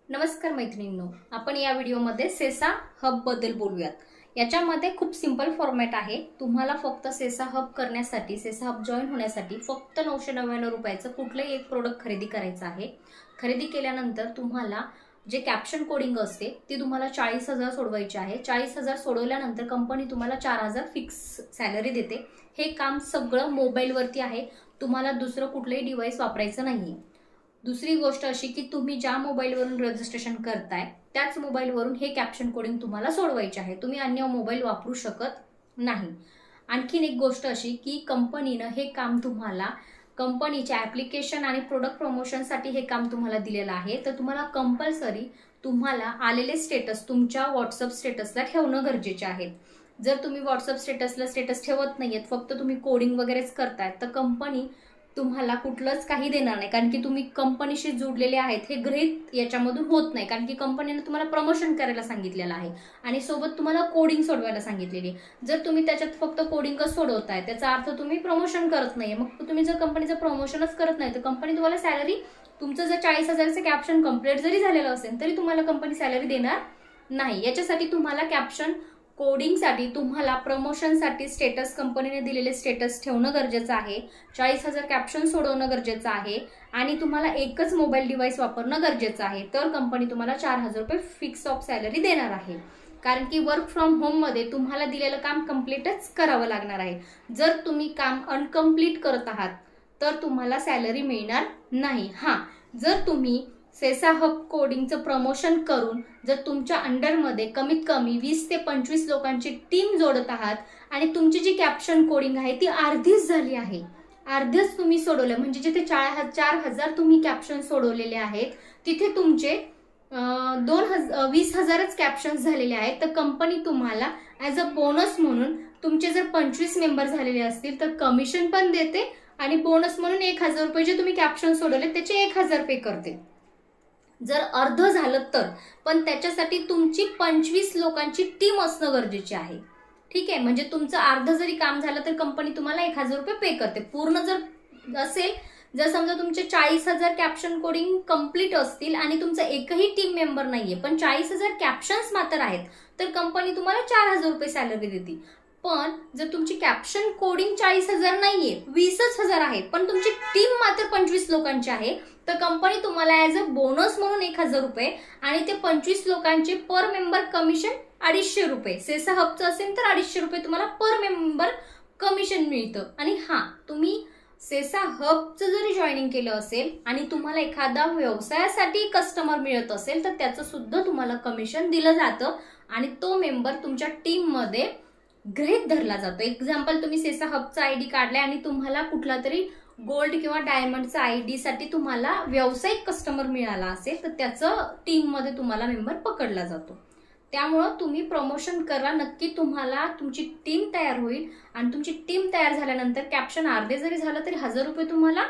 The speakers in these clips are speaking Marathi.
नमस्कार मैत्रिणींनो, आपण या व्हिडिओमध्ये सेसा हब बद्दल बोलूयात। याच्यामध्ये खूप सिंपल फॉर्मॅट आहे। तुम्हाला फक्त सेसा हब करण्यासाठी, सेसा हब जॉइन होण्यासाठी फक्त 999 रुपयाचं कुठलंही एक प्रोडक्ट खरेदी करायचं आहे। खरेदी केल्यानंतर तुम्हाला जे कॅप्शन कोडिंग असते ती तुम्हाला 40,000 सोडवायची आहे। 40,000 सोडवल्यानंतर कंपनी तुम्हाला 4,000 फिक्स सॅलरी देते। हे काम सगळं मोबाईलवरती आहे, तुम्हाला दुसरं कुठलंही डिव्हाइस वापरायचं नाहीये। दुसरी गोष्ट अशी की तुम्ही ज्या मोबाईलवरून रजिस्ट्रेशन करताय त्याच मोबाईलवरून हे कॅप्शन कोडिंग तुम्हाला सोडवायचे आहे। तुम्ही अन्य मोबाईल वापरू शकत नाही। आणखीन एक गोष्ट अशी की कंपनीने हे काम तुम्हाला कंपनीच्या ऍप्लिकेशन आणि प्रोडक्ट प्रमोशनसाठी हे काम तुम्हाला दिलेलं आहे। तर तुम्हाला कंपल्सरी तुम्हाला आलेले स्टेटस तुमच्या व्हॉट्सअप स्टेटसला ठेवणं गरजेचे आहे। जर तुम्ही व्हॉट्सअप स्टेटसला स्टेटस ठेवत नाहीयेत, फक्त तुम्ही कोडिंग वगैरेच करताय, तर कंपनी तुम्हाला कुठलंच काही देणार नाही, कारण की तुम्ही कंपनीशी जोडलेले आहेत हे गृहीत याच्यामधून होत नाही, कारण की कंपनीने तुम्हाला प्रमोशन करायला सांगितलेलं आहे आणि सोबत तुम्हाला कोडिंग सोडवायला सांगितलेली। जर तुम्ही त्याच्यात फक्त कोडिंगच सोडवताय त्याचा अर्थ तुम्ही प्रमोशन करत नाहीये। मग तुम्ही जर कंपनीचं प्रमोशनच करत नाही तर कंपनी तुम्हाला सॅलरी, तुमचं जर 40,000चं कॅप्शन कंप्लीट जरी झालेलं असेल तरी तुम्हाला कंपनी सॅलरी देणार नाही। याच्यासाठी तुम्हाला कॅप्शन कोडिंगसाठी तुम्हाला प्रमोशनसाठी स्टेटस, कंपनीने दिलेले स्टेटस ठेवणं गरजेचं आहे। 40,000 कॅप्शन सोडवणं गरजेचं आहे आणि तुम्हाला एकच मोबाईल डिव्हाइस वापरणं गरजेचं आहे। तर कंपनी तुम्हाला 4,000 रुपये फिक्स ऑफ सॅलरी देणार आहे, कारण की वर्क फ्रॉम होम मध्ये तुम्हाला दिलेलं काम कम्प्लीटच करावं लागणार आहे। जर तुम्ही काम अनकम्प्लीट करत आहात तर तुम्हाला सॅलरी मिळणार नाही। जर तुम्ही सेसा हब कोडिंगचं प्रमोशन करून जर तुमच्या अंडरमध्ये कमीत कमी 20 ते 25 लोकांची टीम जोडत आहात आणि तुमची जी कॅप्शन कोडिंग आहे ती अर्धीच झाली आहे, अर्धेच तुम्ही सोडवलं, म्हणजे जिथे 4,000 तुम्ही कॅप्शन सोडवलेले आहेत तिथे तुमचे 20,000च कॅप्शन्स झालेले आहेत, तर कंपनी तुम्हाला ॲज अ बोनस म्हणून तुमचे जर 25 मेंबर झालेले असतील तर कमिशन पण देते आणि बोनस म्हणून 1,000 रुपये जे तुम्ही कॅप्शन सोडवले त्याचे 1,000 पे करते जर अर्ध झालं तर। पण त्याच्यासाठी तुमची 25 लोकांची टीम असणं गरजेची आहे, ठीक आहे। म्हणजे तुमचं अर्ध जरी काम झालं तर कंपनी तुम्हाला 1,000 रुपये पे करते। पूर्ण जर असेल, जर समजा तुमचे 40,000 कॅप्शन कोडिंग कंप्लीट असतील आणि तुमचा एकही टीम मेंबर नाहीये पण 40,000 कॅप्शन्स मात्र आहेत, तर कंपनी तुम्हाला 4,000 रुपये सॅलरी देते। पण जर तुमची कॅप्शन कोडिंग 40,000 नाहीये, 20,000 आहे, पण तुमची टीम मात्र 25 लोकांची आहे, तर कंपनी तुम्हाला ॲज अ बोनस म्हणून 1,000 रुपये आणि ते 25 लोकांचे पर मेंबर कमिशन 250 रुपये, सेसा हबचं असेल तर 250 रुपये तुम्हाला पर मेंबर कमिशन मिळतं। आणि तुम्ही सेसा हबचं जरी जॉईनिंग केलं असेल आणि तुम्हाला एखादा व्यवसायासाठी कस्टमर मिळत असेल तर त्याचं सुद्धा तुम्हाला कमिशन दिलं जातं आणि तो मेंबर तुमच्या टीम मध्ये गृहीत धरला जातो। एक्झाम्पल, तुम्ही सेसा हबचा आयडी काढलाय आणि तुम्हाला कुठला तरी गोल्ड किंवा डायमंडचा आयडी साठी तुम्हाला व्यावसायिक कस्टमर मिळाला असेल तर त्याचं टीम मध्ये तुम्हाला मेंबर पकडला जातो। त्यामुळे तुम्ही प्रमोशन करा, नक्की तुम्हाला तुमची टीम तयार होईल आणि तुमची टीम तयार झाल्यानंतर कॅप्शन अर्धे जरी झालं तरी 1,000 रुपये तुम्हाला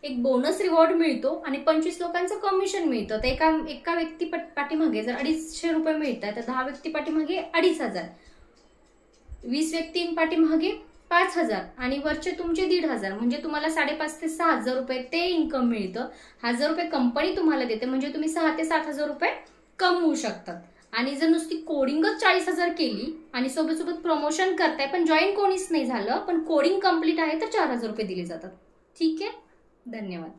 एक बोनस रिवॉर्ड मिळतो आणि 25 लोकांचं कमिशन मिळतं। तर एका व्यक्ती पाठीमागे जर 250 रुपये मिळतात तर 10 व्यक्ती पाठीमागे 2,500, 20 व्यक्तींपाठीमागे 5,000 आणि वरचे तुमचे 1,500, म्हणजे तुम्हाला 5,500 ते 6,000 रुपये ते इन्कम मिळतं। 1,000 रुपये कंपनी तुम्हाला देते, म्हणजे तुम्ही 6,000 ते 7,000 रुपये कमवू शकतात। आणि जर नुसती कोडिंगच 40,000 केली आणि सोबत प्रमोशन करताय पण जॉईन कोणीच नाही झालं पण कोडिंग कंप्लीट आहे तर 4,000 रुपये दिले जातात, ठीक आहे। धन्यवाद।